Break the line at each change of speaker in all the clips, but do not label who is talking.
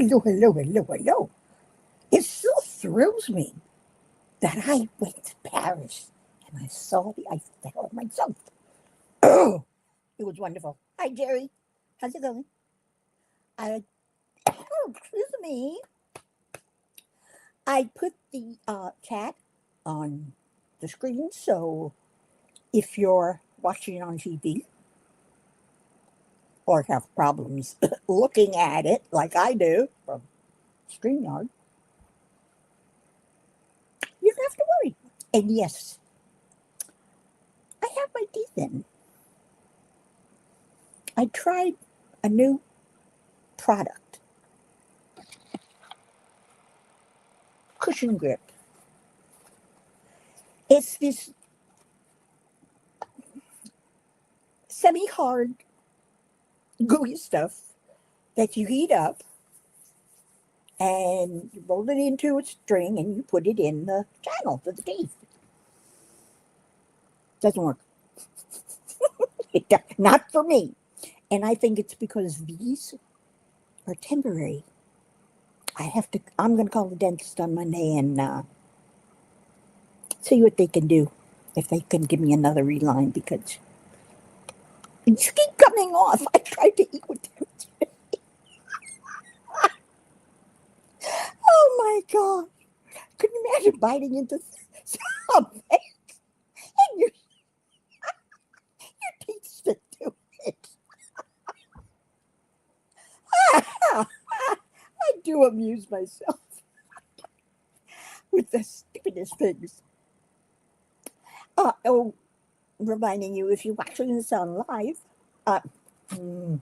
Hello, hello, hello, hello. It still thrills me that I went to Paris and I saw the Eiffel Tower myself. Oh, it was wonderful. Hi, Jerry. How's it going? I, excuse me. I put the chat on the screen, so if you're watching on TV or have problems looking at it like I do from StreamYard, you don't have to worry. And yes, I have my teeth in. I tried a new product, cushion grip. It's this semi-hard, gooey stuff that you heat up and you roll it into a string and you put it in the channel for the teeth. Doesn't work. Not for me. And I think it's because these are temporary. I'm going to call the dentist on Monday and see what they can do. If they can give me another reline, because it's keep coming off. I tried to eat with them. Oh my God. Couldn't imagine biting into something and your teeth stick to it. I do amuse myself with the stupidest things. Oh, reminding you, if you're watching this on live, uh, mm,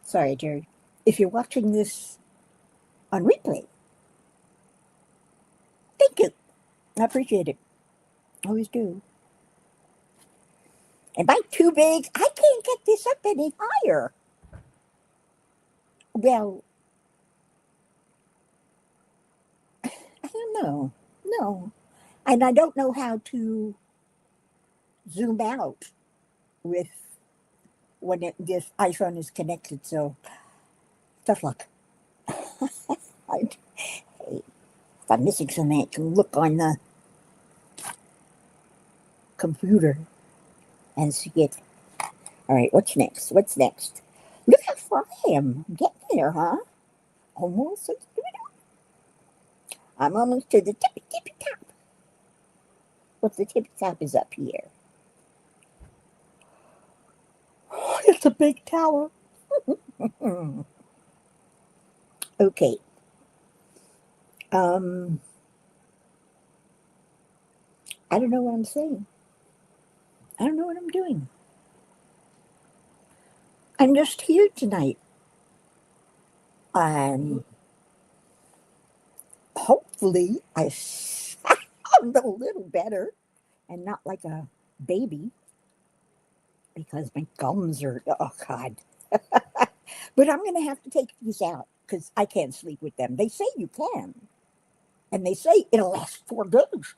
sorry, Jerry. If you're watching this on replay, thank you. I appreciate it. Always do. And bite too big, I can't get this up any higher. Well, I don't know. No. And I don't know how to zoom out with when this iPhone is connected, so tough luck. I, if I'm missing something, I can look on the computer and see it. All right, what's next? What's next? Look how far I am. I'm getting there, huh? Almost. I'm almost to the tippy top. What's the tippy top is up here. It's a big tower. Okay. Um, I don't know what I'm saying. I don't know what I'm doing. I'm just here tonight. Hopefully I sound a little better and not like a baby because my gums are, oh God. But I'm going to have to take these out because I can't sleep with them. They say you can. And they say it'll last 4 days.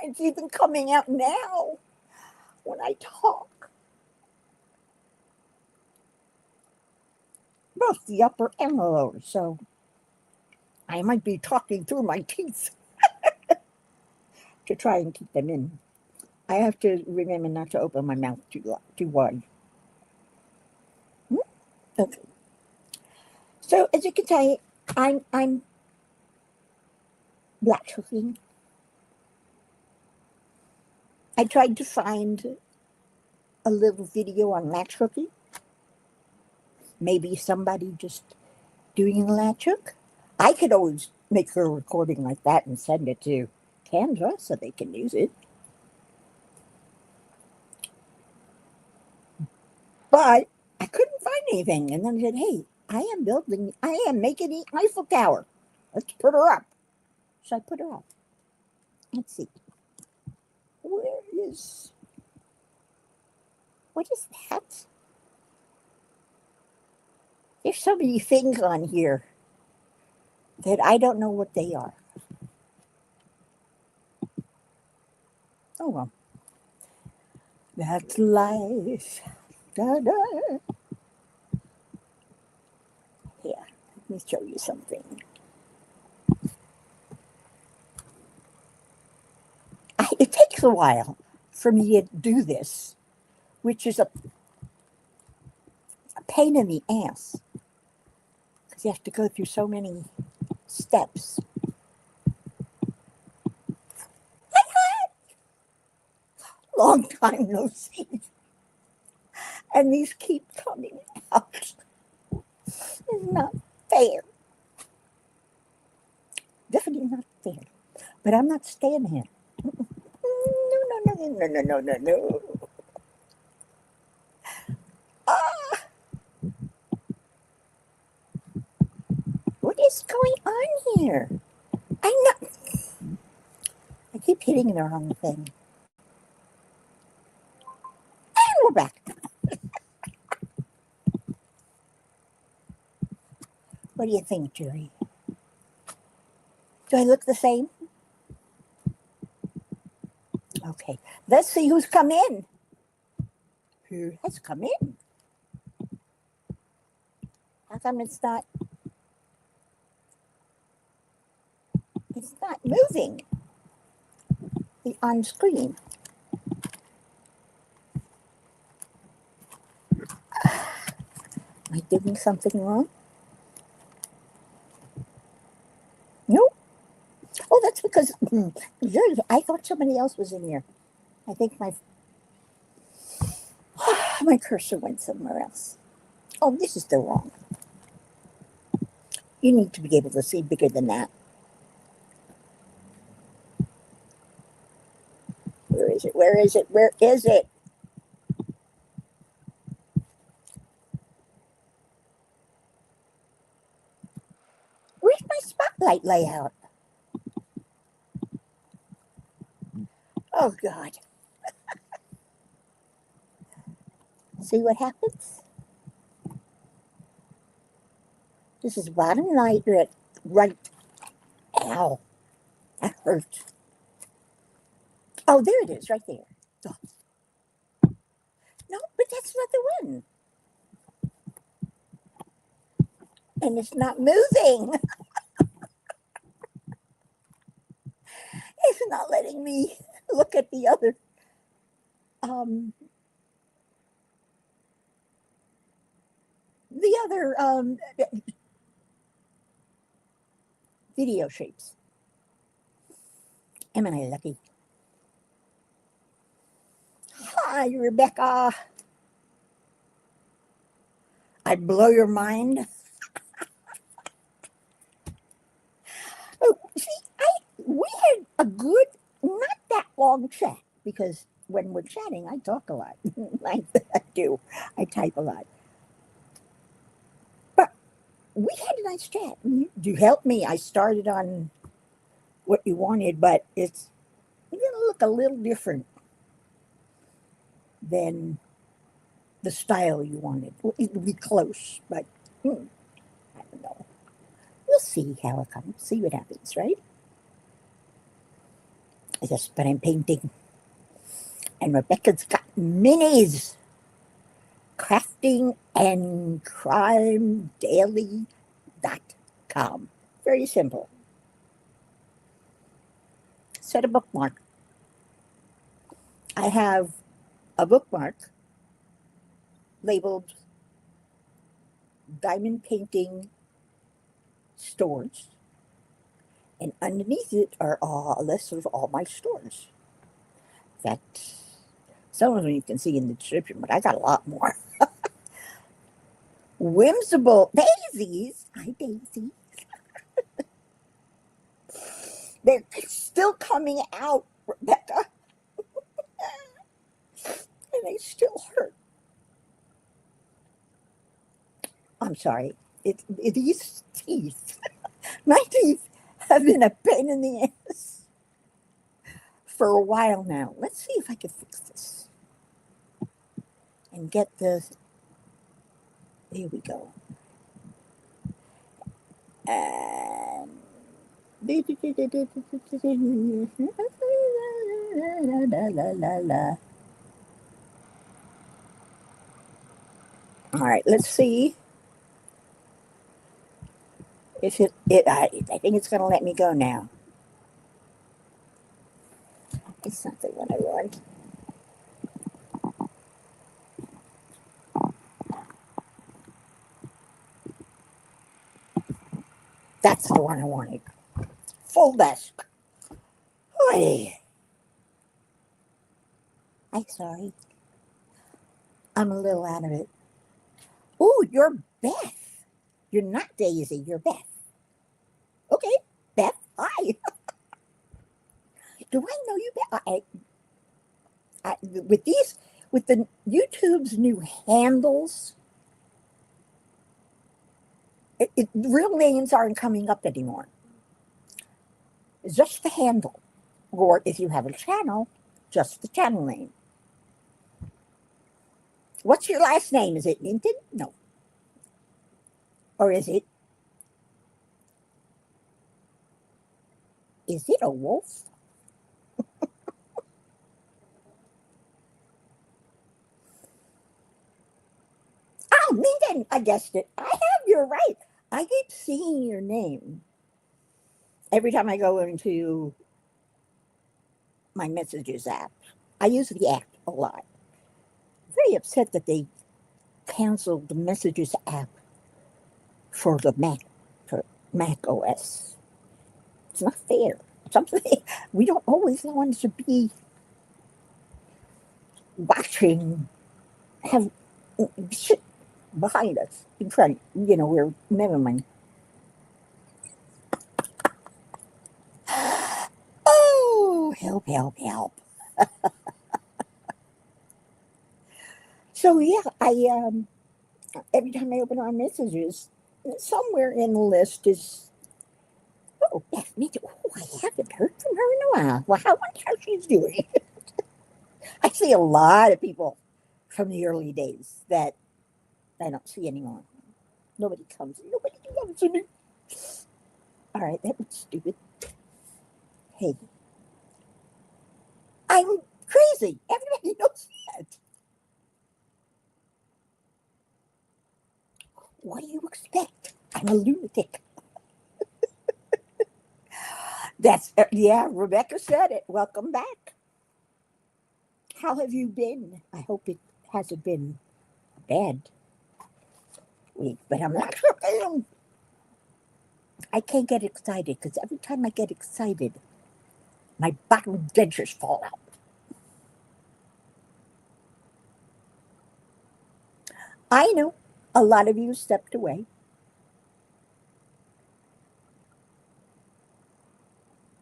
It's even coming out now when I talk. Both the upper and the lower. So I might be talking through my teeth to try and keep them in. I have to remember not to open my mouth too wide. Okay. So as you can tell, I'm black hooking. I tried to find a little video on latch hooking. Maybe somebody just doing a latch hook. I could always make a recording like that and send it to Canva so they can use it. But I couldn't find anything. And then I said, hey, I am making the Eiffel Tower. Let's put her up. So I put her up. Let's see. What is that? There's so many things on here that I don't know what they are. Oh well. That's life. Da, da. Let me show you something. It takes a while for me to do this, which is a pain in the ass because you have to go through so many steps. Long time no see. And these keep coming out. It's not fair. Definitely not fair. But I'm not staying here. No, no, no, no, no, no, no, no. Ah, what is going on here? I'm not. I keep hitting the wrong thing. And we're back. What do you think, Julie? Do I look the same? Okay. Let's see who's come in. Who has come in? How come it's not moving on screen? Am I doing something wrong? Nope. Oh, that's because I thought somebody else was in here. I think my my cursor went somewhere else. Oh, this is still wrong. You need to be able to see bigger than that. Where is it? Where is it? Where is it? Where's my spotlight layout? Oh, God. See what happens? This is bottom right. Right. Ow. That hurt. Oh, there it is, right there. Oh. No, but that's not the one. And it's not moving. It's not letting me look at the other um the other video shapes. Am I lucky? Hi, Rebecca. I'd blow your mind. Oh, see, we had a good, not that long chat because when we're chatting, I talk a lot. I do. I type a lot. But we had a nice chat. You helped me. I started on what you wanted, but it's going to look a little different than the style you wanted. It'll be close, but I don't know. We'll see how it comes. See what happens, right? Yes, but I'm painting. And Rebecca's got minis. Crafting and crime daily.com. Very simple. Set a bookmark. I have a bookmark labeled Diamond Painting Stores, and underneath it are a list of all my stores. In fact, some of them you can see in the description, but I got a lot more. Whimsical daisies. Hi, Daisy. They're still coming out, Rebecca. And they still hurt. I'm sorry. These teeth, my teeth have been a pain in the ass for a while now. Let's see if I can fix this and get this. There we go. And all right, let's see. If I think it's going to let me go now. It's not the one I want. That's the one I wanted. Full desk. Oy. I'm sorry. I'm a little out of it. Oh, you're Beth. You're not Daisy. You're Beth. Okay, Beth. Hi. Do I know you, Beth? With these, with the YouTube's new handles, real names aren't coming up anymore. It's just the handle, or if you have a channel, just the channel name. What's your last name? Is it Minton? No. Or is it a wolf? Oh, Minton! I guessed it. You're right. I keep seeing your name every time I go into my messages app. I use the app a lot. Very upset that they canceled the messages app for the Mac OS. It's not fair. Something we don't always want to be watching, have shit behind us, in front. We're never mind. Oh, help, help, help. So yeah, I every time I open our messages, somewhere in the list is, oh, Beth Mitchell. Oh, I haven't heard from her in a while. Well, I wonder how she's doing. I see a lot of people from the early days that I don't see anymore. Nobody comes. Nobody comes to me. All right, that was stupid. Hey, I'm crazy. Everybody knows that. What do you expect? I'm a lunatic. Yeah, Rebecca said it. Welcome back. How have you been? I hope it hasn't been a bad week, but I'm not sure. I can't get excited because every time I get excited, my bottom dentures fall out. I know a lot of you stepped away.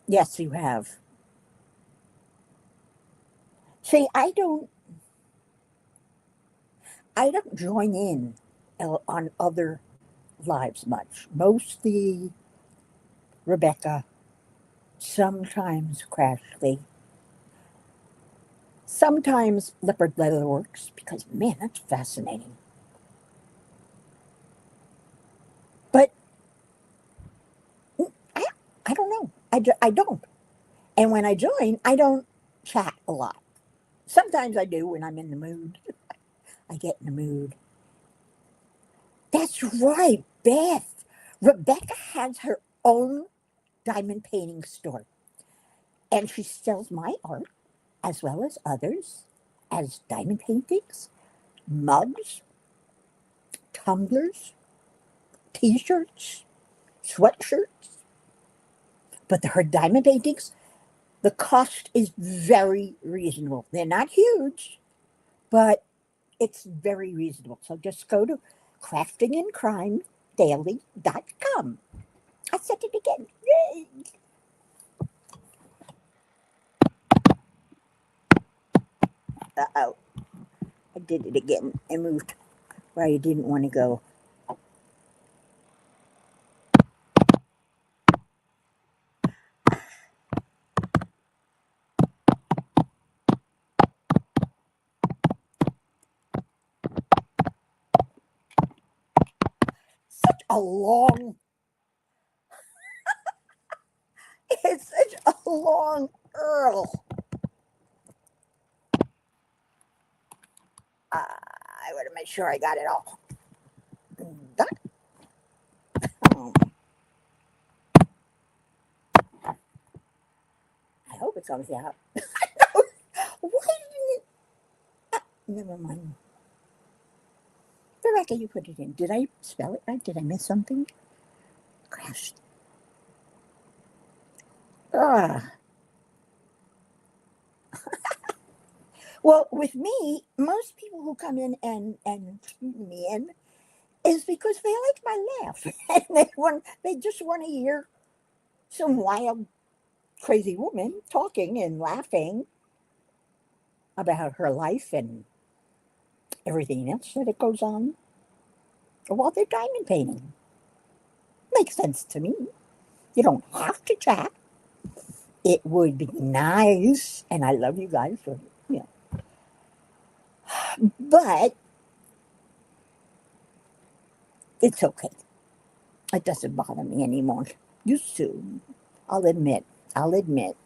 Yes, you have. See, I don't join in on other lives much. Mostly Rebecca, sometimes Crashly, sometimes Leopard Leatherworks, because man, that's fascinating. But I, I don't know. I don't. And when I join, I don't chat a lot. Sometimes I do when I'm in the mood. I get in the mood. That's right, Beth. Rebecca has her own diamond painting store, and she sells my art as well as others as diamond paintings, mugs, tumblers, t-shirts, sweatshirts. But her diamond paintings, the cost is very reasonable. They're not huge, but it's very reasonable. So just go to craftingandcrimedaily.com. I said it again. Yay! Uh-oh. I did it again. I moved where I didn't want to go. Such a long, it's such a long Earl. I want to make sure I got it all done. it comes out. Why didn't it? Never mind. Rebecca, you put it in. Did I spell it right? Did I miss something? Gosh. Ah. Well, with me, most people who come in and tune me in is because they like my laugh and they just want to hear some wild, crazy woman talking and laughing about her life and everything else that it goes on while they're diamond painting. Makes sense to me. You don't have to chat. It would be nice, and I love you guys for you know, but it's okay. It doesn't bother me anymore. Used to. I'll admit. I'll admit.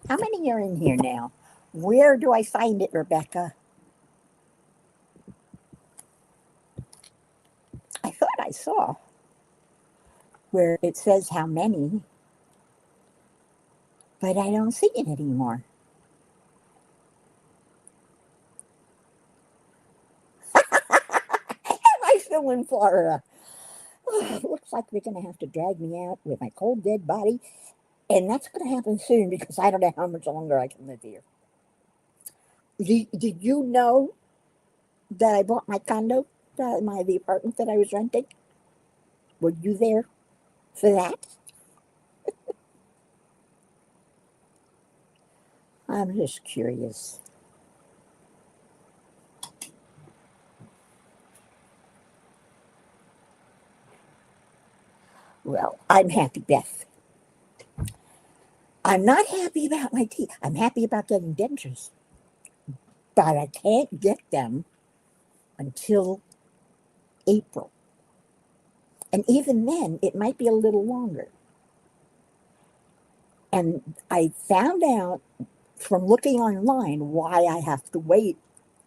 How many are in here now? Where do I find it, Rebecca? I thought I saw where it says how many, but I don't see it anymore. Am I still in Florida? Looks like they're going to have to drag me out with my cold, dead body, and that's going to happen soon because I don't know how much longer I can live here. Did you know that I bought my condo, the apartment that I was renting? Were you there for that? I'm just curious. Well, I'm happy, Beth. I'm not happy about my teeth. I'm happy about getting dentures, but I can't get them until April. And even then, it might be a little longer. And I found out from looking online why I have to wait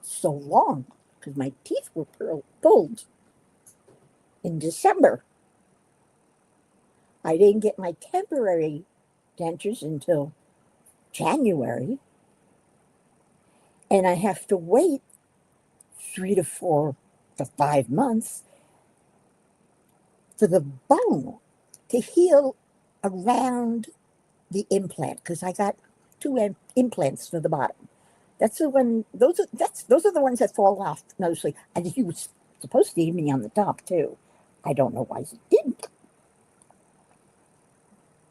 so long because my teeth were pulled in December. I didn't get my temporary dentures until January, and I have to wait 3 to 4 to 5 months for the bone to heal around the implant because I got two implants for the bottom. That's the one. Those are the ones that fall off mostly. And he was supposed to give me on the top too. I don't know why he didn't.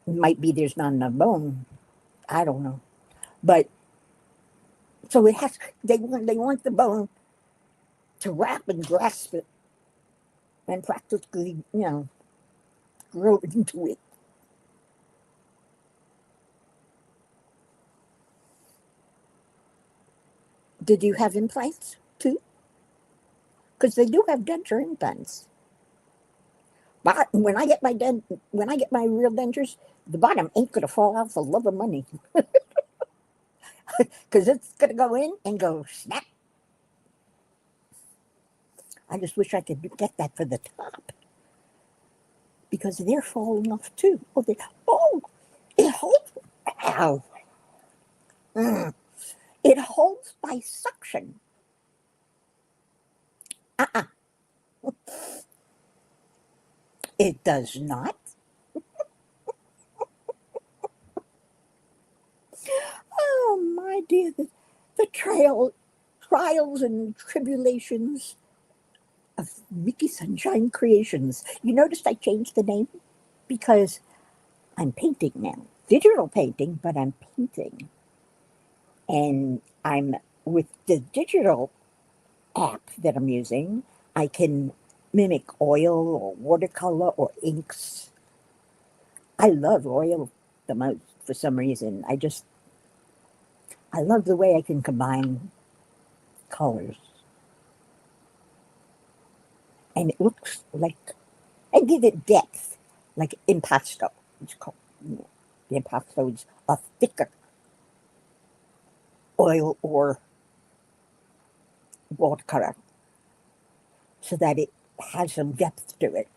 It might be there's not enough bone. I don't know. But so it has. They want the bone to wrap and grasp it and practically grow into it. Did you have implants too? Because they do have denture implants. But when I get my real dentures, the bottom ain't gonna fall out for love of money. Because it's gonna go in and go snap. I just wish I could get that for the top because they're falling off too. Oh, it holds. Ow! Mm. It holds by suction. Uh-uh. It does not. Oh my dear, the trials and tribulations of Mickey Sunshine Creations. You noticed I changed the name because I'm painting now. Digital painting, but I'm painting. And I'm with the digital app that I'm using, I can mimic oil or watercolor or inks. I love oil the most for some reason. I love the way I can combine colors. And it looks like, I give it depth, like impasto. It's called, the impasto is a thicker oil or watercolor so that it has some depth to it.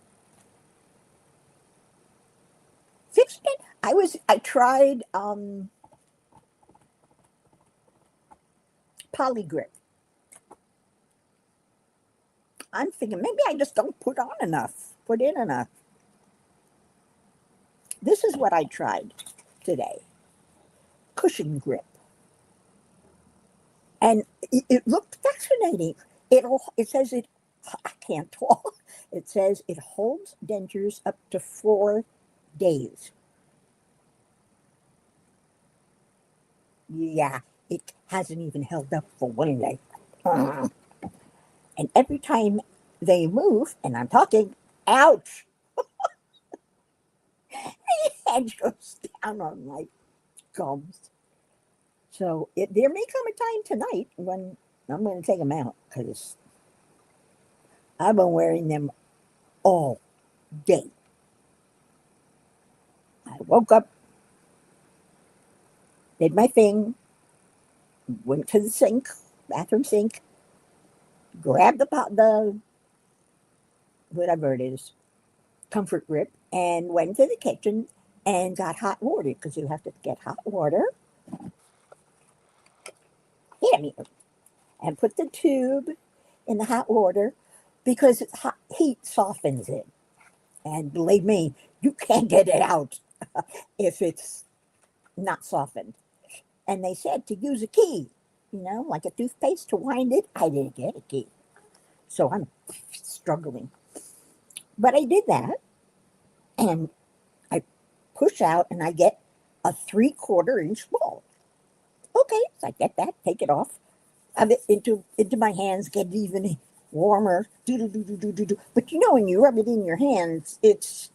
I tried Polygrip. I'm thinking maybe I just don't put in enough. This is what I tried today. Cushion grip. And it looked fascinating. It says it, I can't talk. It says it holds dentures up to 4 days. Yeah, it hasn't even held up for 1 day. And every time they move, and I'm talking, ouch, the edge goes down on my gums. So there may come a time tonight when I'm going to take them out because I've been wearing them all day. I woke up, did my thing, went to the sink, bathroom sink, grabbed the whatever it is, comfort grip, and went to the kitchen and got hot water because you have to get hot water. Yeah, and put the tube in the hot water because hot heat softens it. And believe me, you can't get it out if it's not softened. And they said to use a key, like a toothpaste to wind it. I didn't get a key. So I'm struggling. But I did that and I push out and I get a 3/4 inch ball. Okay, so I get that, take it off, of it into my hands, get it even warmer. Do do do do do do do. But when you rub it in your hands, it's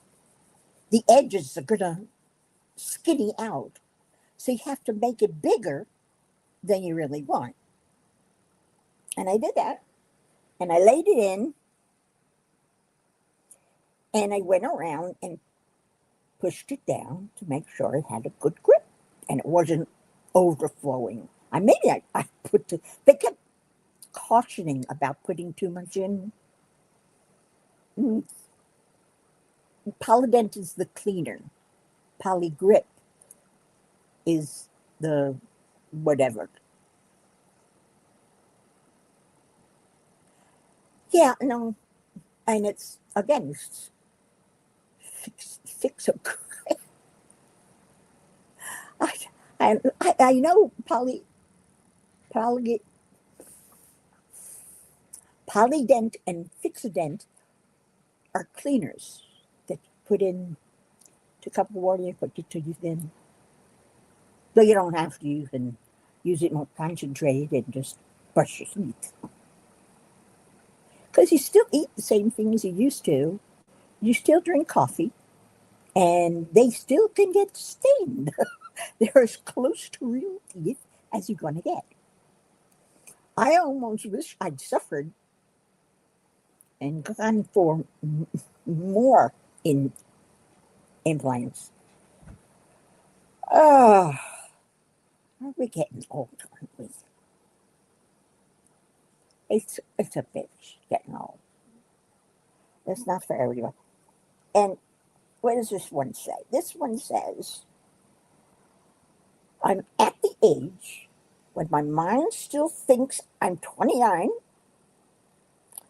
the edges are gonna skinny out. So you have to make it bigger than you really want. And I did that. And I laid it in and I went around and pushed it down to make sure it had a good grip and it wasn't overflowing. I they kept cautioning about putting too much in. Mm, Polydent is the cleaner. Polygrip is the whatever. Yeah, no, and it's again fix a. I, I know poly polydent and fixodent are cleaners that you put in to a cup of water. You put it to you then, though you don't have to use it more concentrated and just brush your teeth because you still eat the same things you used to. You still drink coffee, and they still can get stained. They're as close to real teeth as you're going to get. I almost wish I'd suffered and gone for more in implants. Oh, we're getting old, aren't we? It's a bitch getting old. It's not for everyone. And what does this one say? This one says, I'm at the age when my mind still thinks I'm 29.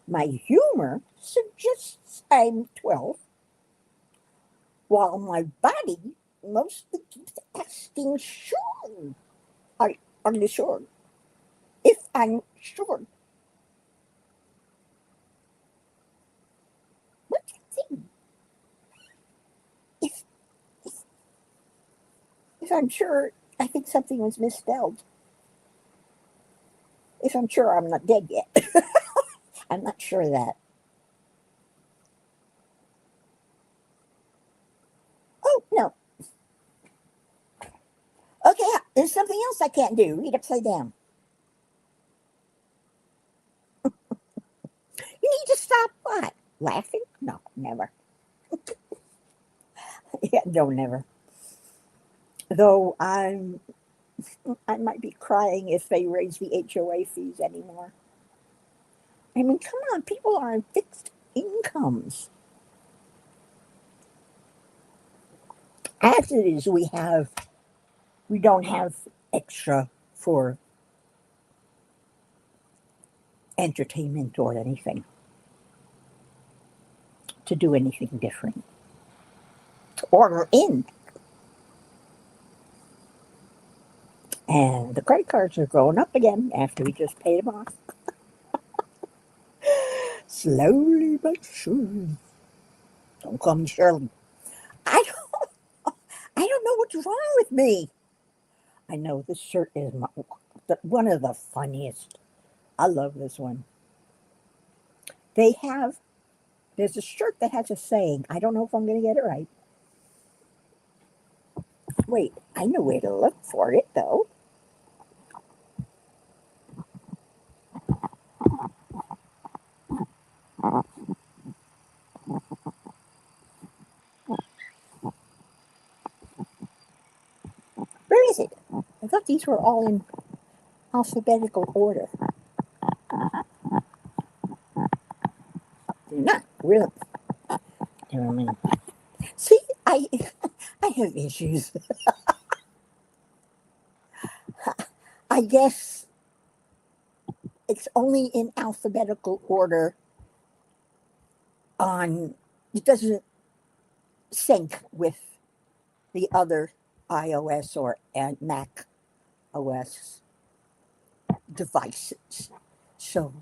My humor suggests I'm 12, while my body mostly keeps asking, sure. Are, are you sure? If I'm sure, what do you think? If, if, if I'm sure, I think something was misspelled. If I'm sure, I'm not dead yet. I'm not sure of that. Oh, no. Okay, there's something else I can't do. Read upside down. You need to stop what? Laughing? No, never. Yeah, no, never. Though I might be crying if they raise the HOA fees anymore. I mean, come on, people are on fixed incomes. As it is, we don't have extra for entertainment or anything to do anything different. Order in. And the credit cards are going up again after we just paid them off. Slowly but surely. Don't call me Shirley. I don't, I don't know what's wrong with me. I know this shirt is one of the funniest. I love this one. They have, there's a shirt that has a saying. I don't know if I'm going to get it right. Wait, I know where to look for it, though. Where is it? I thought these were all in alphabetical order. They're not, really. See, I have issues. I guess it's only in alphabetical order on, it doesn't sync with the other iOS or Mac OS devices. So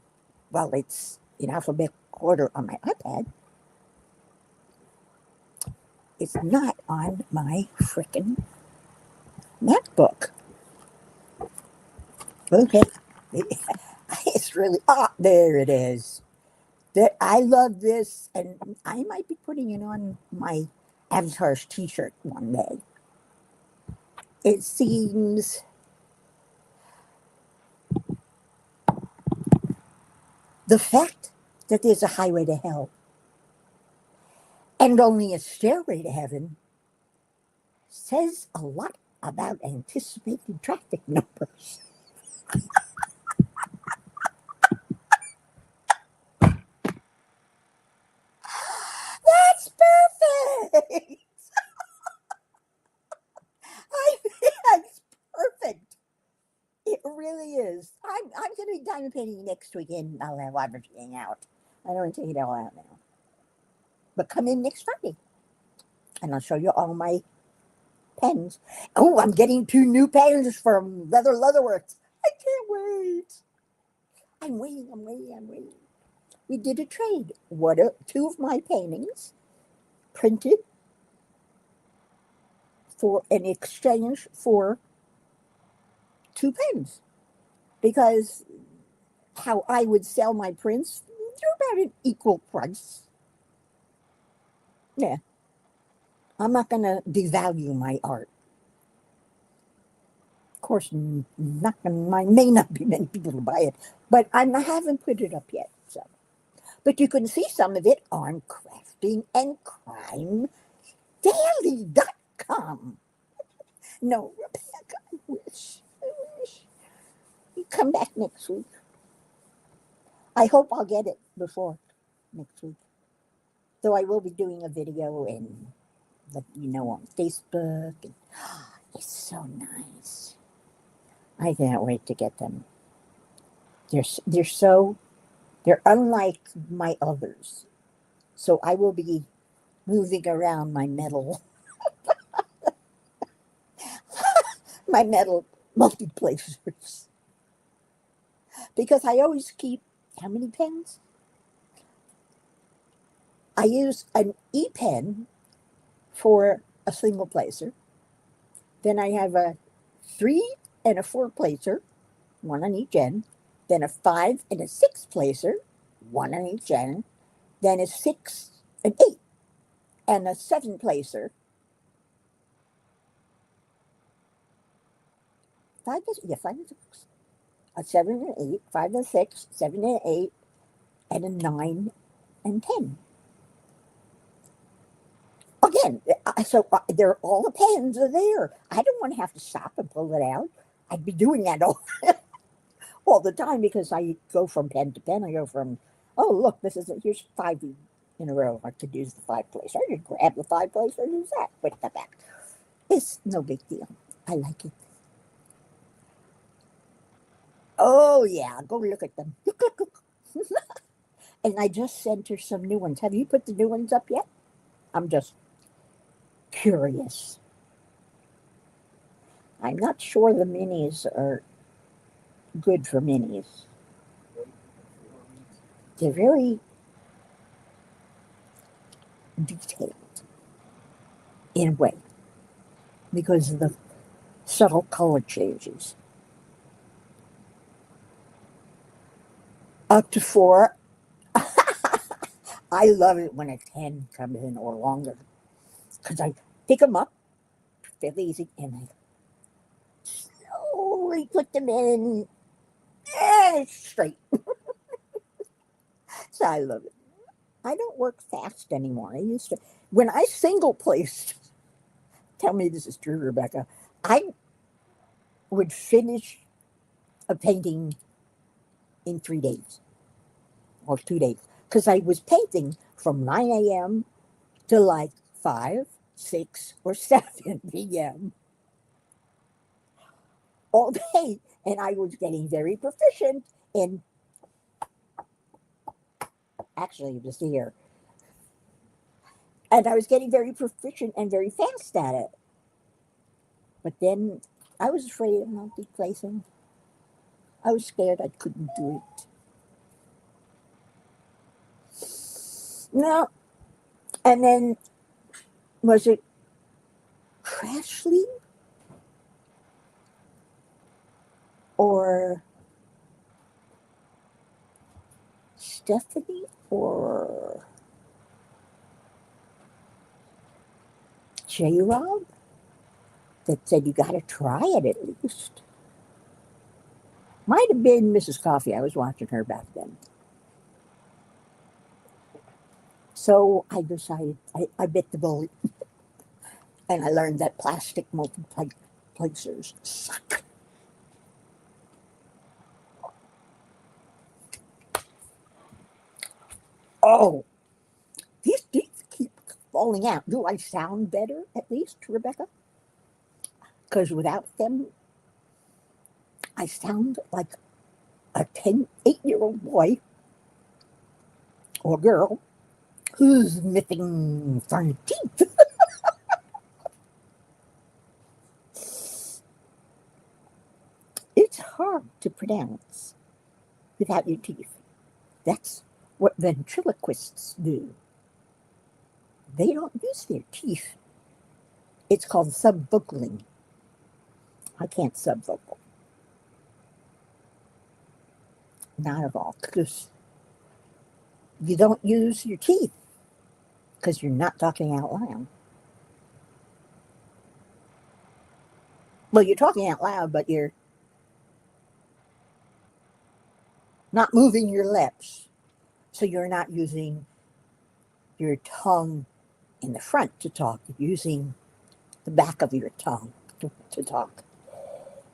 while it's in alphabetical order on my iPad, it's not on my frickin' MacBook. Okay. It's really, there it is. I love this, and I might be putting it on my Avatar's t-shirt one day. It seems the fact that there's a highway to hell and only a stairway to heaven says a lot about anticipated traffic numbers. That's perfect. That's perfect. It really is. I'm going to be diamond painting next weekend. I'll have everything out. I don't want to take it all out now. But come in next Friday, and I'll show you all my pens. Oh, I'm getting 2 new pens from Leatherworks. I can't wait. I'm waiting. We did a trade. 2 of my paintings printed for an exchange for 2 pens. Because how I would sell my prints, they're about an equal price. Yeah. I'm not going to devalue my art. Of course, may not be many people to buy it, but I haven't put it up yet. So, but you can see some of it on craftingandcrimedaily.com. No, Rebecca, I wish you come back next week. I hope I'll get it before next week. Though I will be doing a video and let you know on Facebook. And, it's so nice. I can't wait to get them. They're unlike my others. So I will be moving around my metal my metal multiplacers. Because I always keep how many pens? I use an E pen for a single placer. Then I have a 3 and a 4 placer, one on each end. Then a 5 and a 6 placer, one on each end. Then a 6 and 8 and a 7 placer. 5 and 6. A 7 and 8, 5 and 6, 7 and 8, and a 9 and 10. Again, so they're all the pens are there. I don't want to have to stop and pull it out. I'd be doing that all the time because I go from pen to pen. I go from, oh, look, here's 5 in a row. I could use the 5 place. I could grab the 5 place and use that. Put that back. It's no big deal. I like it. Oh, yeah, go look at them. Look, look, look. And I just sent her some new ones. Have you put the new ones up yet? I'm just curious. I'm not sure the minis are good for minis. They're very detailed in a way because of the subtle color changes. Up to 4. I love it when a 10 comes in or longer because I pick them up fairly easy and I slowly put them in straight. So I love it. I don't work fast anymore. I used to, when I single placed, tell me this is true, Rebecca, I would finish a painting in 3 days or 2 days because I was painting from 9 a.m. to like 5, 6, or 7 p.m. all day. And I was getting very proficient in, actually, just here. And I was getting very proficient and very fast at it. But then I was afraid of multi-placing. I was scared I couldn't do it. No. And then, was it Crashly or Stephanie or J-Rob that said you got to try it at least? Might have been Mrs. Coffee. I was watching her back then. So I decided, I bit the bullet. And I learned that plastic multiplexers suck. Oh, these teeth keep falling out. Do I sound better, at least, Rebecca? Because without them, I sound like a 8-year-old boy or girl who's missing front teeth. It's hard to pronounce without your teeth. That's what ventriloquists do. They don't use their teeth. It's called subvocaling. I can't subvocal. Not at all. Because you don't use your teeth because you're not talking out loud. Well, you're talking out loud, but you're not moving your lips. So you're not using your tongue in the front to talk. You're using the back of your tongue to talk.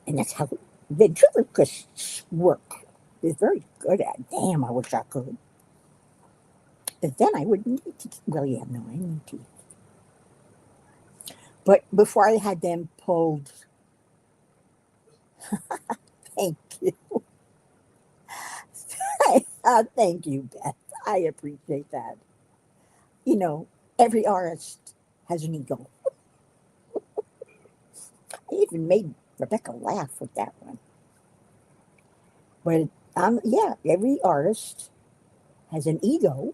And that's how ventriloquists work. They're very good at it. Damn, I wish I could. But then I wouldn't need teeth. Well, yeah, no, I need teeth. But before I had them pulled, thank you. Thank you, Beth. I appreciate that. You know, every artist has an ego. I even made Rebecca laugh with that one. But yeah, every artist has an ego,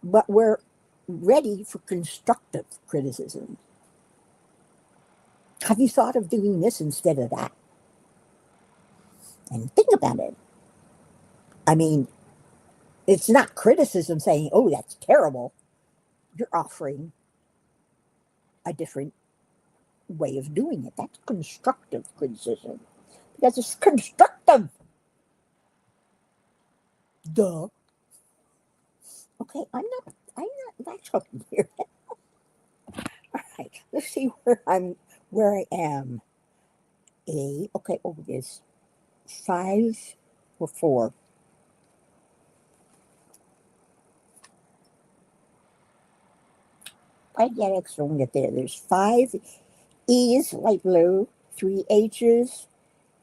but we're ready for constructive criticism. Have you thought of doing this instead of that? And think about it. I mean, it's not criticism saying, oh, that's terrible. You're offering a different way of doing it. That's constructive criticism. Because it's constructive. Duh. Okay, I'm not talking here. All right, let's see where I am. Okay, over this 5 or 4. Why did that extra one get there? There's 5 E's, light blue, 3 H's,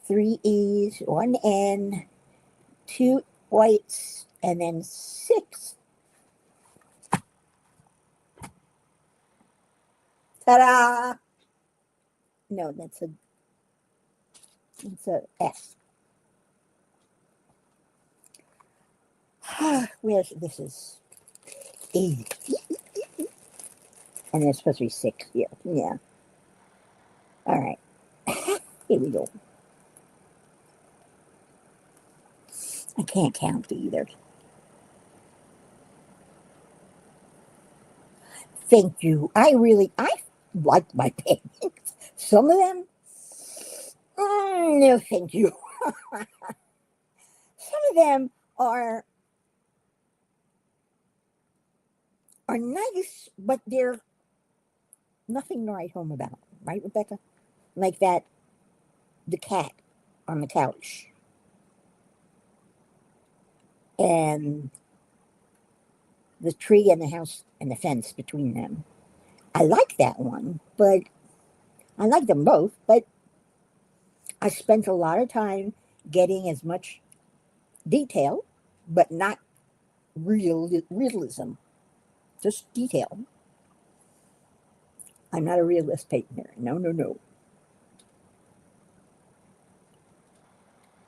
3 E's, 1 N, 2 whites, and then 6. Ta-da! No, that's a S. Where's this is E, and there's supposed to be 6 here. Yeah. All right. Here we go. I can't count either. Thank you. I like my paintings. Some of them, no, thank you. Some of them are nice, but they're nothing to write home about, right, Rebecca? Like that, the cat on the couch, and the tree and the house and the fence between them. I like that one, but I like them both, but I spent a lot of time getting as much detail, but not realism, just detail. I'm not a realist painter. No, no, no.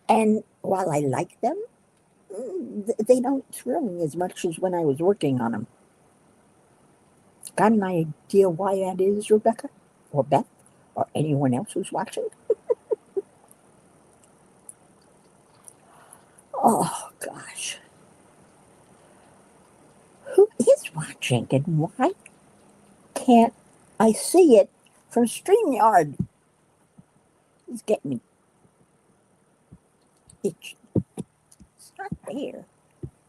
And while I like them, they don't thrill me as much as when I was working on them. Got an idea why that is, Rebecca? Or Beth? Or anyone else who's watching? Oh, gosh. Who is watching, and why can't I see it from StreamYard? It's getting me itchy. It's not there.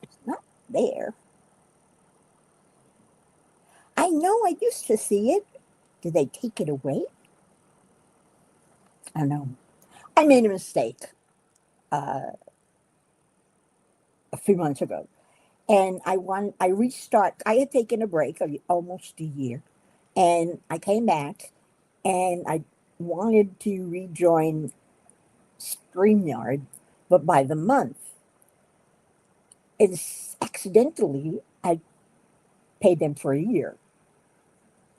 It's not there. I know I used to see it. Did they take it away? I don't know. I made a mistake a few months ago, and I restart. I had taken a break of almost a year, and I came back, and I wanted to rejoin StreamYard, but by the month, it's accidentally I paid them for a year.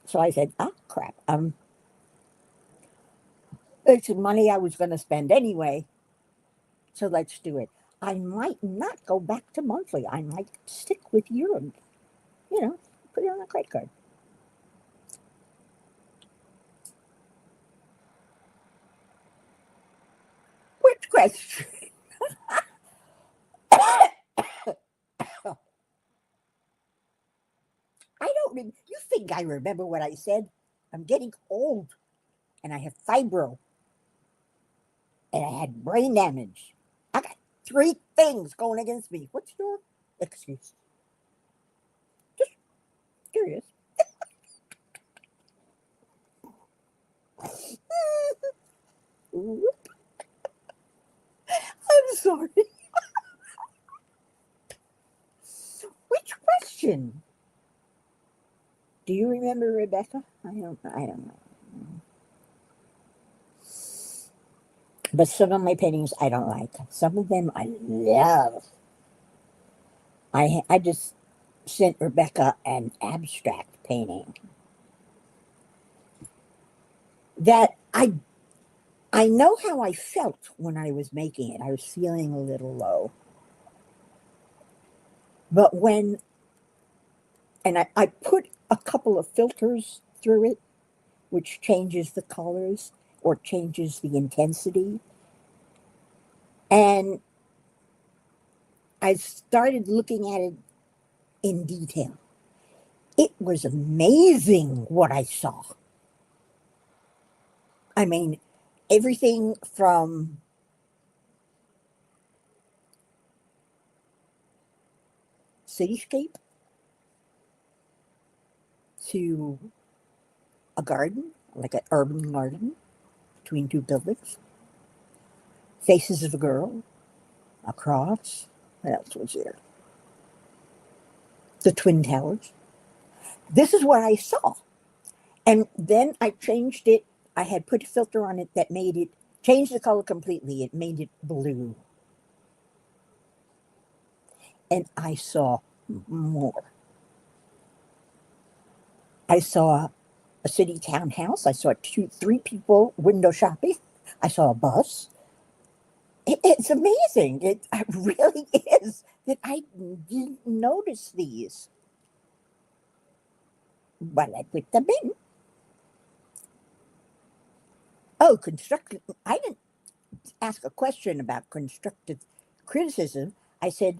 So I said, "Ah, crap! It's money I was going to spend anyway, so let's do it." I might not go back to monthly. I might stick with Europe. Put it on a credit card. Which question? I don't. You think I remember what I said? I'm getting old, and I have fibro, and I had brain damage. I got 3 things going against me. What's your excuse? Just curious. I'm sorry. Which question? Do you remember, Rebecca? I don't. I don't know. But some of my paintings I don't like. Some of them I love. I just sent Rebecca an abstract painting that I know how I felt when I was making it. I was feeling a little low. But I put a couple of filters through it, which changes the colors or changes the intensity. And I started looking at it in detail. It was amazing what I saw. I mean, everything from cityscape to a garden, like an urban garden between 2 buildings, faces of a girl, a cross. What else was there? The Twin Towers. This is what I saw. And then I changed it. I had put a filter on it that made it change the color completely. It made it blue. And I saw more. I saw a city townhouse. I saw three people window shopping. I saw a bus. It's amazing. It really is that I didn't notice these, but I put them in. Oh, constructive. I didn't ask a question about constructive criticism. I said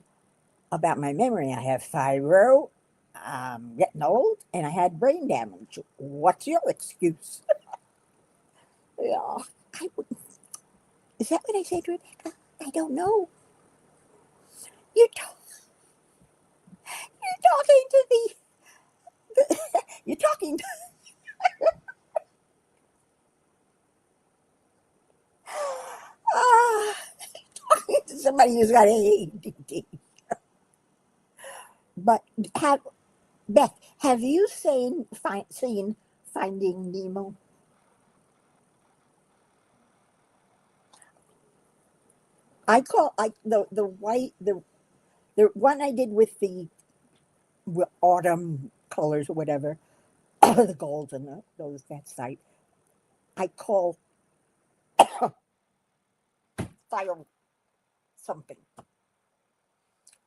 about my memory. I have fibro, getting old, and I had brain damage. What's your excuse? Yeah, I would, is that what I said, Rebecca? I don't know. You're, you're talking to you're talking to, ah, talking to somebody who's got ADD. But have Beth, have you seen Finding Nemo? I call I the white the one I did with the autumn colors or whatever, the golds and those that site. I call fire something.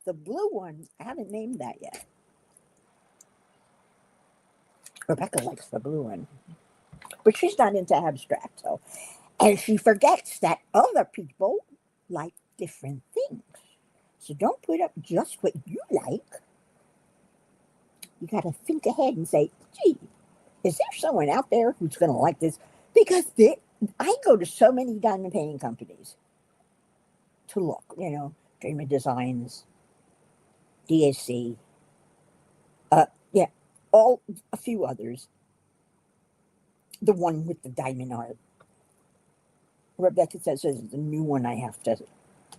The blue one, I haven't named that yet. Rebecca likes the blue one, but she's not into abstract, so and she forgets that other people like different things. So don't put up just what you like. You got to think ahead and say, gee, is there someone out there who's going to like this? Because I go to so many diamond painting companies to look, Dreamer Designs, DSC, yeah, a few others. The one with the diamond art. Rebecca says this is the new one I have to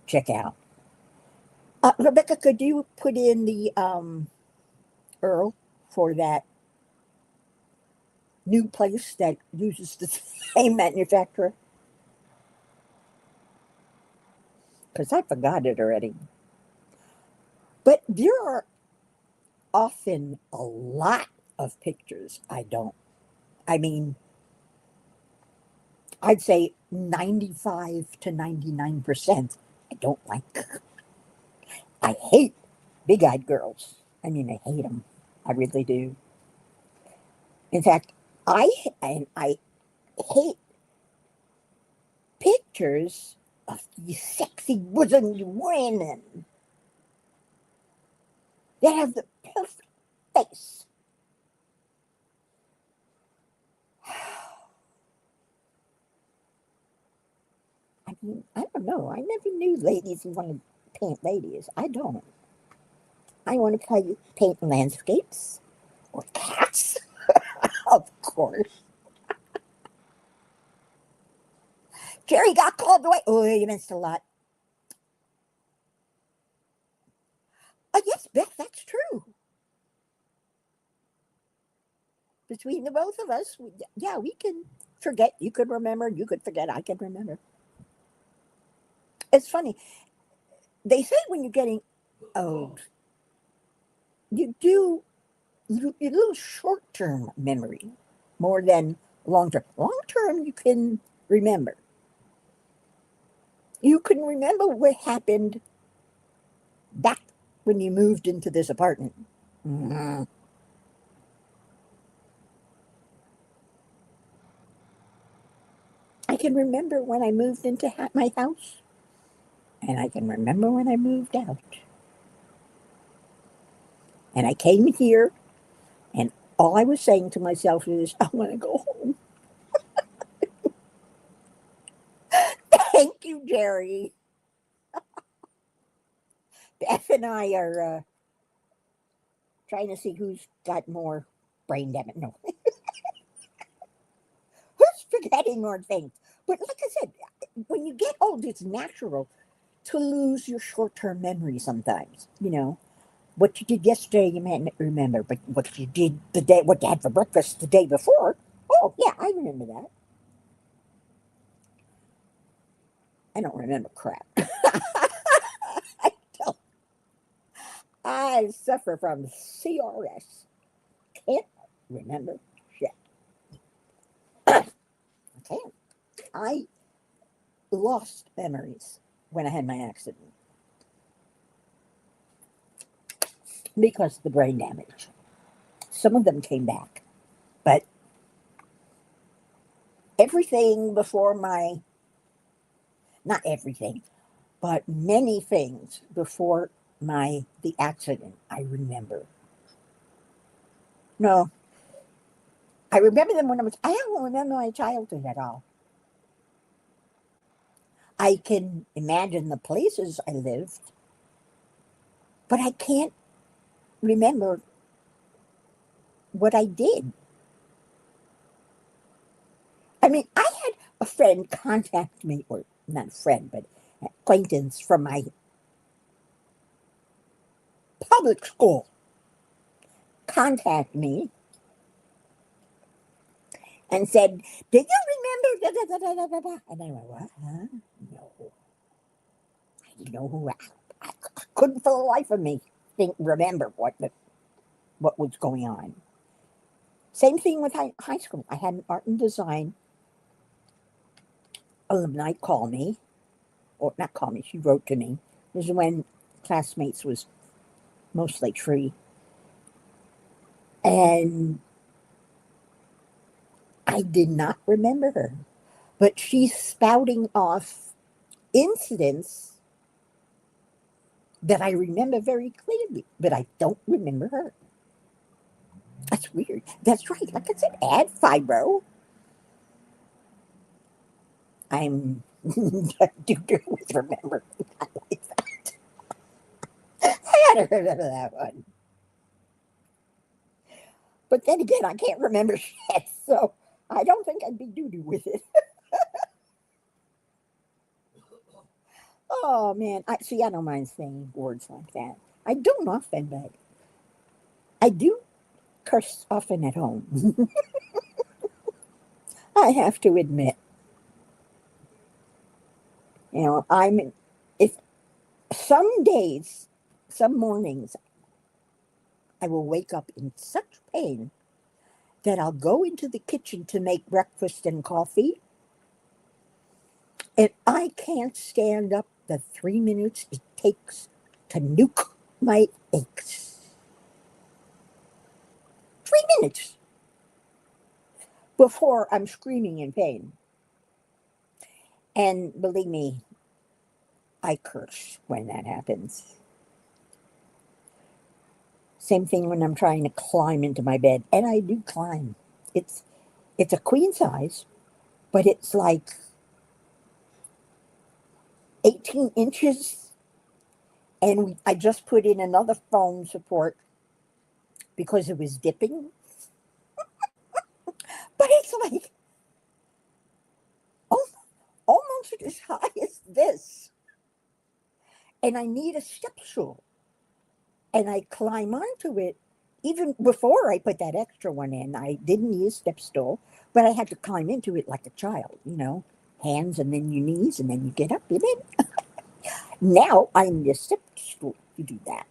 check out. Rebecca, could you put in the Earl for that new place that uses the same manufacturer? Because I forgot it already. But there are often a lot of pictures I don't. I mean, I'd say 95 to 99% I don't like. I hate big eyed girls. I mean, I hate them. I really do. In fact, I hate pictures of these sexy bosomed women that have the perfect face. I mean, I don't know. I never knew ladies who wanted to paint ladies. I don't. I want to paint landscapes or cats, of course. Jerry got called away. Oh, you missed a lot. Oh, yes, Beth, that's true. Between the both of us, yeah, we can forget. You could remember. You could forget. I can remember. It's funny. They say when you're getting old, you do you lose short term memory more than long term. Long term, you can remember. You can remember what happened back when you moved into this apartment. Mhm. I can remember when I moved into my house, and I can remember when I moved out. And I came here, and all I was saying to myself is, I want to go home. Thank you, Jerry. Beth and I are trying to see who's got more brain damage. No, who's forgetting more things. But like I said, when you get old, it's natural to lose your short term memory sometimes. What you did yesterday, you may not remember, but what you did what you had for breakfast the day before, Oh, yeah, I remember that. I don't remember crap. I don't. I suffer from CRS. Can't remember shit. I can't. I lost memories when I had my accident because of the brain damage. Some of them came back, but everything before my, not everything, but many things before the accident, I remember. No, I remember them when I don't remember my childhood at all. I can imagine the places I lived, but I can't remember what I did. I mean, I had a friend contact me, or not a friend, but acquaintance from my public school contact me and said, "Did you remember?" Da, da, da, da, da, da? And I went, "What? Huh? No, I didn't know who. I couldn't for the life of me remember what was going on." Same thing with high school. I had an art and design alumni call me, or not call me. She wrote to me. This is when classmates was mostly free, and I did not remember her, but she's spouting off incidents that I remember very clearly, but I don't remember her. That's weird. That's right. Like I said, add fibro. I'm doo-doo with remembering. I like that. I gotta remember that one. But then again, I can't remember shit, so I don't think I'd be doo-doo with it. Oh man, I see. I don't mind saying words like that. I don't often, but I do curse often at home. I have to admit, I'm if some days, some mornings, I will wake up in such pain that I'll go into the kitchen to make breakfast and coffee, and I can't stand up the 3 minutes it takes to nuke my aches. 3 minutes before I'm screaming in pain. And believe me, I curse when that happens. Same thing when I'm trying to climb into my bed, and I do climb. It's it's a queen size, but it's like 18 inches, and I just put in another foam support because it was dipping. But it's like almost as high as this, and I need a step stool, and I climb onto it. Even before I put that extra one in, I didn't use step stool, but I had to climb into it like a child, hands and then your knees, and then you get up. And then now I need a step stool to do that.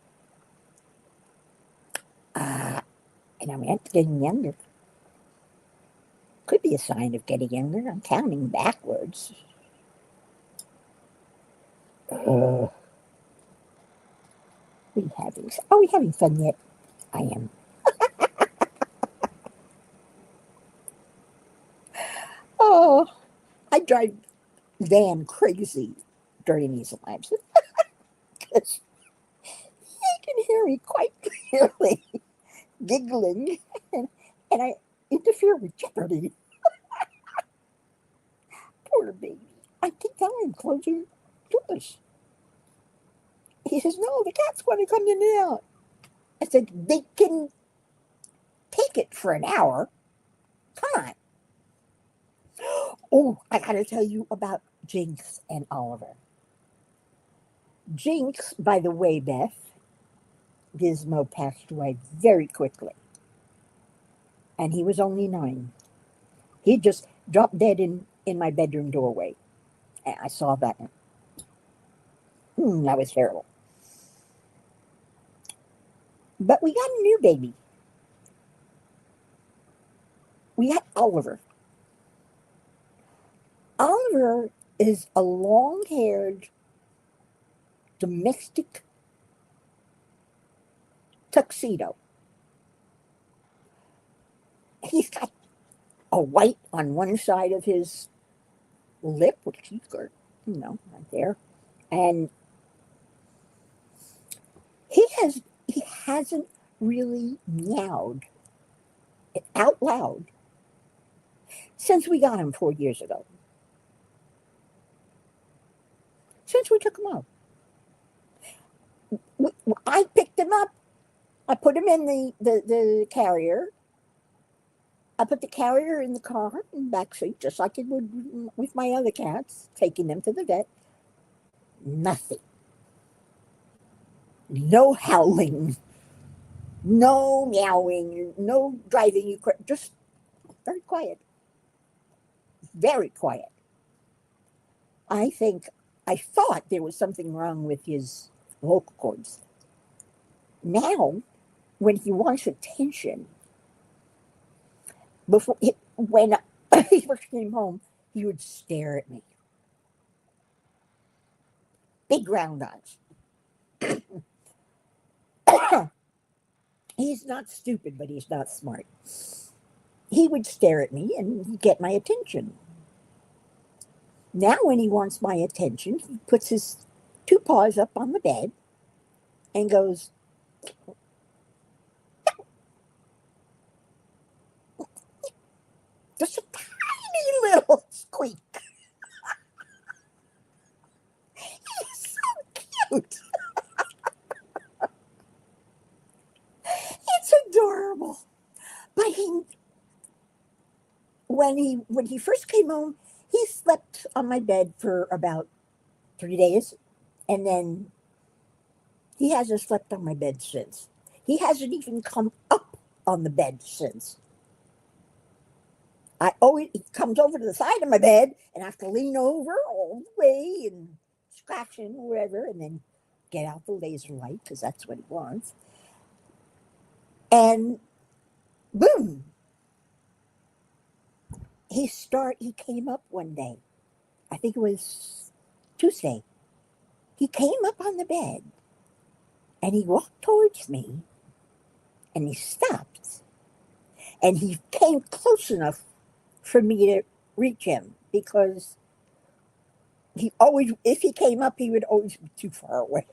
And I'm getting younger. Could be a sign of getting younger. I'm counting backwards. Uh, are we having fun yet? I am. Oh, I drive Van crazy during these lives because he can hear me quite clearly giggling, and I interfere with Jeopardy. Poor baby. I keep telling him, close your doors. He says, no, the cat's going to come in and out. I said, they can take it for an hour. Come on. Oh, I got to tell you about Jinx and Oliver. Jinx, by the way, Beth, Gizmo passed away very quickly, and he was only 9. He just dropped dead in my bedroom doorway. And I saw that. That was terrible. But we got a new baby. We got Oliver. Oliver is a long haired domestic tuxedo. He's got a white on one side of his lip, which he's got, right there. And he hasn't really meowed out loud since we got him 4 years ago. Since we took him out. I picked him up. I put him in the carrier. I put the carrier in the car in the back seat, just like it would with my other cats, taking them to the vet. Nothing. No howling. No meowing. No driving you crazy. Just very quiet. Very quiet. I thought there was something wrong with his vocal cords. Now, when he wants attention, when he first came home, he would stare at me. Big round eyes. He's not stupid, but he's not smart. He would stare at me and he'd get my attention. Now, when he wants my attention, he puts his two paws up on the bed and goes, just a tiny little squeak. He's so cute. It's adorable. But when he first came home, he slept on my bed for about 3 days, and then he hasn't slept on my bed since. He hasn't even come up on the bed since. He comes over to the side of my bed, and I have to lean over all the way and scratch him or whatever, and then get out the laser light because that's what he wants. And boom, he came up one day. I think it was Tuesday. He came up on the bed and he walked towards me and he stopped. And he came close enough for me to reach him because if he came up, he would always be too far away.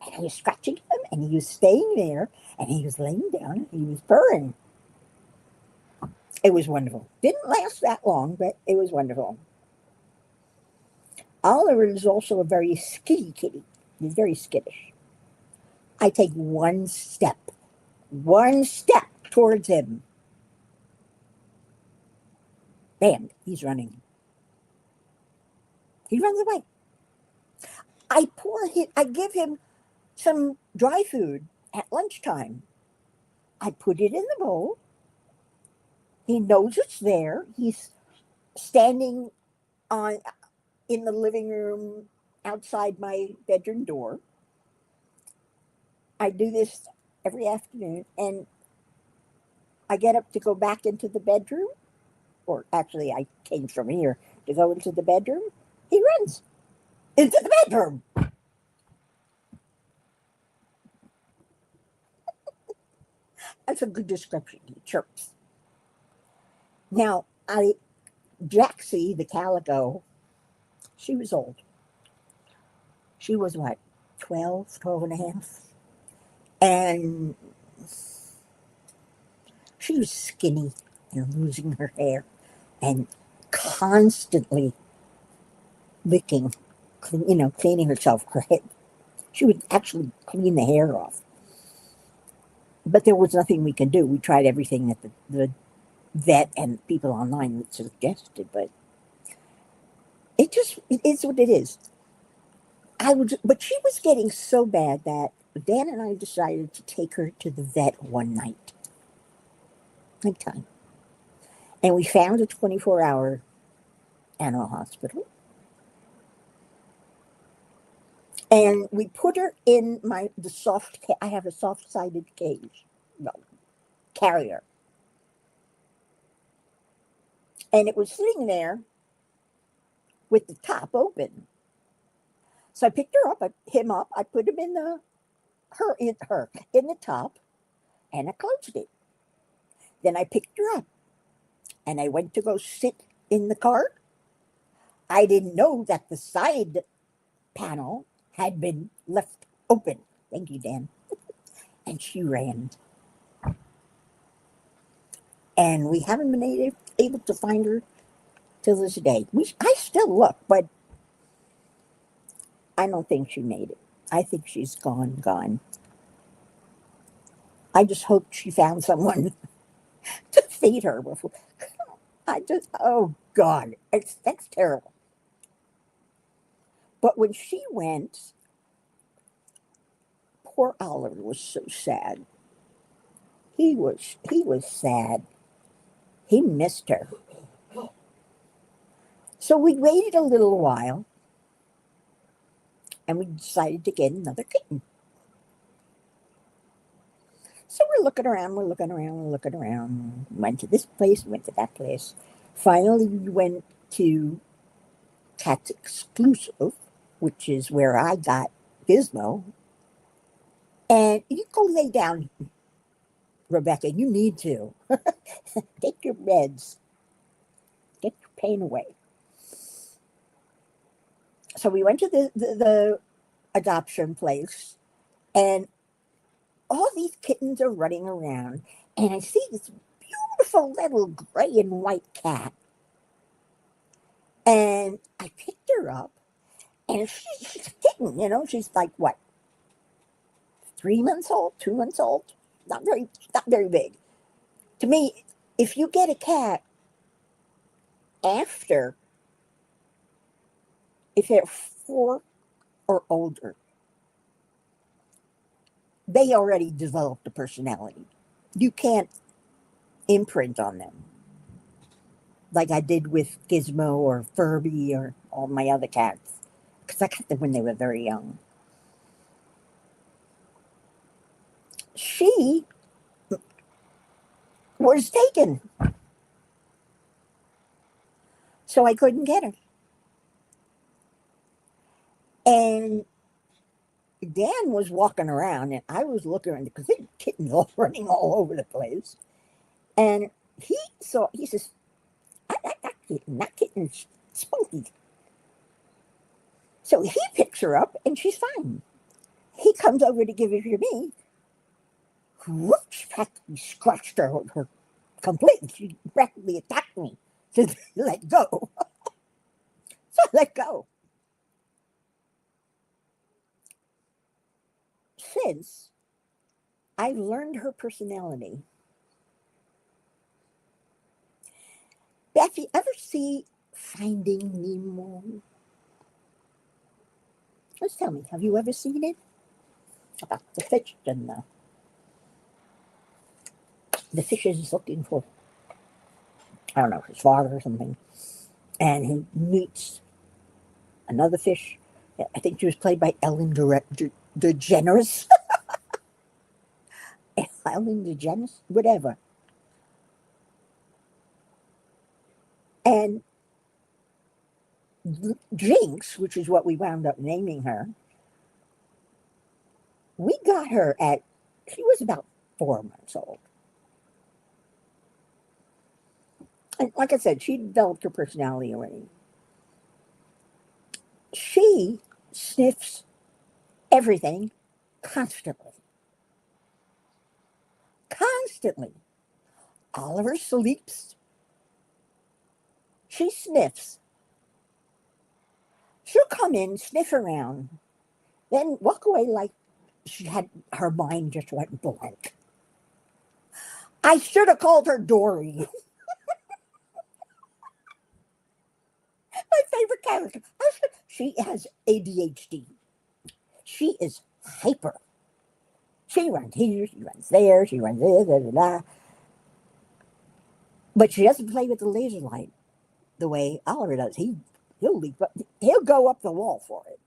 And I was scratching him and he was staying there and he was laying down and he was purring. It was wonderful. Didn't last that long, but it was wonderful. Oliver is also a very skitty kitty. He's very skittish. I take one step towards him. Bam, he's running. He runs away. I give him some dry food at lunchtime. I put it in the bowl. He knows it's there. He's standing in the living room outside my bedroom door. I do this every afternoon, and I get up to go back into the bedroom, or actually, I came from here to go into the bedroom. He runs into the bedroom. That's a good description. He chirps. Now, Jaxie, the calico, she was old. She was what, 12 and a half? And she was skinny and losing her hair and constantly licking, cleaning herself. Her head. She would actually clean the hair off. But there was nothing we could do. We tried everything that the vet and people online suggested, but it is what it is. But she was getting so bad that Dan and I decided to take her to the vet one nighttime. And we found a 24-hour animal hospital. And we put her in the soft. I have a soft-sided cage, no, carrier, and it was sitting there with the top open. So I picked him up. I put him in in the top, and I closed it. Then I picked her up, and I went to go sit in the car. I didn't know that the side panel had been left open. Thank you, Dan. And she ran. And we haven't been able to find her till this day. I still look, but I don't think she made it. I think she's gone. I just hope she found someone to feed her before. Oh God, that's terrible. But when she went, poor Oliver was so sad. He was sad. He missed her. So we waited a little while, and we decided to get another kitten. So we're looking around. Went to this place, went to that place. Finally, we went to Cat's Exclusive, which is where I got Gizmo. And you go lay down, Rebecca. You need to. Take your meds. Get your pain away. So we went to the adoption place, and all these kittens are running around. And I see this beautiful little gray and white cat. And I picked her up, and she's a kitten, she's like what, 3 months old, 2 months old, not very big. To me, if you get a cat after, if they're 4 or older, they already developed a personality. You can't imprint on them like I did with Gizmo or Furby or all my other cats, because I got them when they were very young. She was taken, so I couldn't get her. And Dan was walking around, and I was looking around because the kittens all running all over the place. And he says, that kitten's spunky. So he picks her up, and she's fine. He comes over to give her to me. Whoops, practically scratched her completely. She practically attacked me to let go. So I let go. Since I've learned her personality. Beth, you ever see Finding Nemo? Just tell me, have you ever seen it? About the fish and the fish is looking for, I don't know, his father or something. And he meets another fish. I think she was played by Ellen DeGeneres. Ellen DeGeneres, whatever. And Jinx, which is what we wound up naming her, we got her she was about 4 months old. And like I said, she developed her personality already. She sniffs everything constantly. Constantly. Oliver sleeps. She sniffs. She'll come in, sniff around, then walk away like her mind just went blank. I should have called her Dory. My favorite character. She has ADHD. She is hyper. She runs here, she runs there, she runs there, da, da, da. But she doesn't play with the laser light the way Oliver does. He'll go up the wall for it.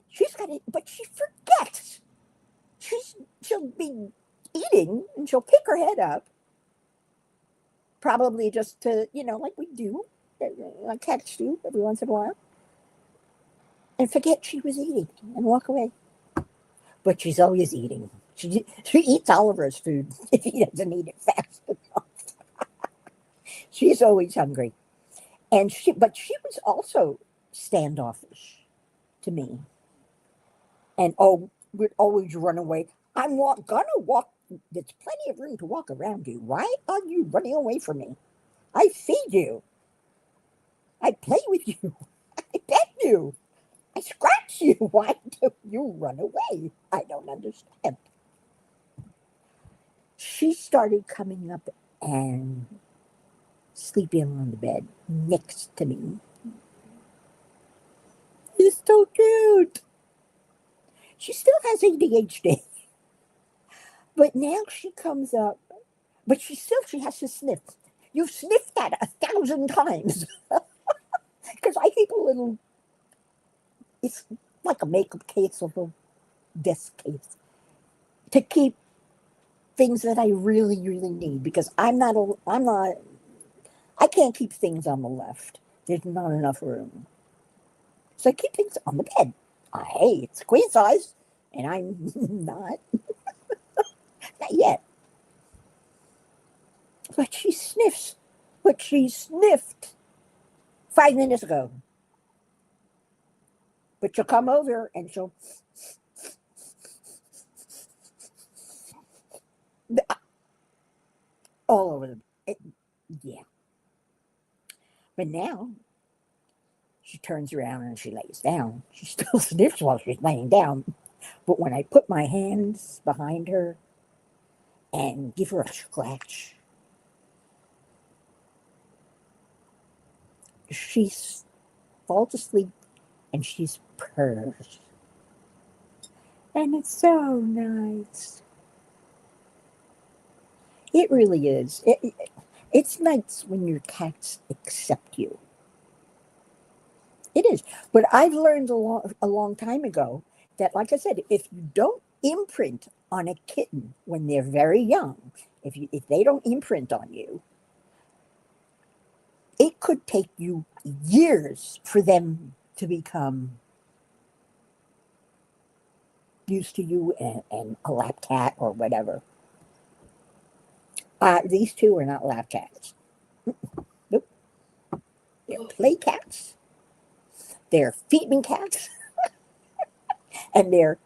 She's got it, but she forgets. She'll be eating and she'll pick her head up, probably just to, like we do, like cats do every once in a while, and forget she was eating and walk away. But she's always eating. She eats Oliver's food if he doesn't eat it fast enough. She's always hungry. But she was also standoffish to me, and would always run away. Gonna walk. There's plenty of room to walk around you. Why are you running away from me? I feed you. I play with you. I pet you. I scratch you. Why do you run away? I don't understand. She started coming up and sleeping on the bed next to me. It's so cute. She still has ADHD, but now she comes up, but she has to sniff. You've sniffed that 1,000 times because I keep a little. It's like a makeup case or a desk case to keep things that I really, really need because I can't keep things on the left. There's not enough room. So I keep things on the bed. Hey, it's queen size, and I'm not yet. But she sniffs what she sniffed 5 minutes ago. But she'll come over and she'll all over yeah. But now she turns around and she lays down. She still sniffs while she's laying down. But when I put my hands behind her and give her a scratch, she falls asleep and she's purrs. And it's so nice. It really is. It's nice when your cats accept you. It is. But I've learned a long time ago that, like I said, if you don't imprint on a kitten when they're very young, if they don't imprint on you, it could take you years for them to become used to you and a lap cat or whatever. These two are not lap cats. Nope. They're play cats. They're feeding cats. And they're,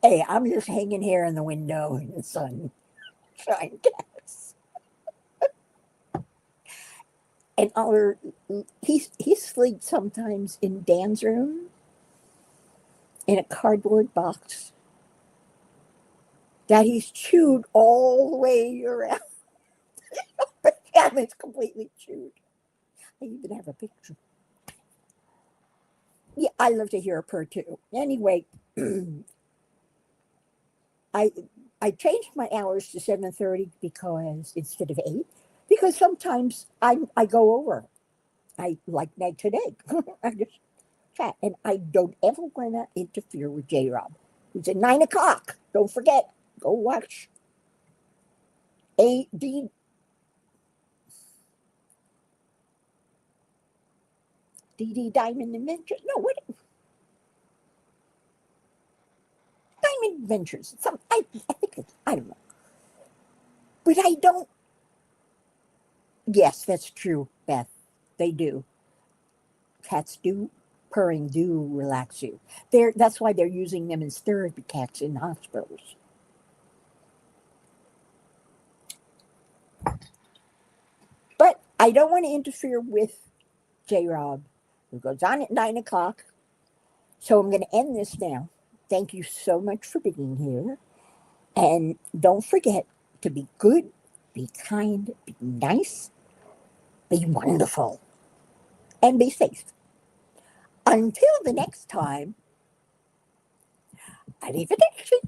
hey, I'm just hanging here in the window in the sun trying cats. And he sleeps sometimes in Dan's room in a cardboard box that he's chewed all the way around. Yeah, it's completely chewed. I even have a picture. Yeah, I love to hear a purr too. Anyway, I I changed my hours to 7:30 because instead of 8, because sometimes I go over. I like today. I just chat, and I don't ever want to interfere with J Rob. It's at 9 o'clock. Don't forget. Go watch A D Diamond Adventures. No, what Diamond Adventures? I think I don't know, but I don't. Yes, that's true, Beth. They do. Cats do. Purring do relax you. That's why they're using them as therapy cats in hospitals. But I don't want to interfere with J Rob, who goes on at 9 o'clock. So I'm going to end this now. Thank you so much for being here. And don't forget to be good, be kind, be nice, be wonderful, and be safe. Until the next time, arrivederci.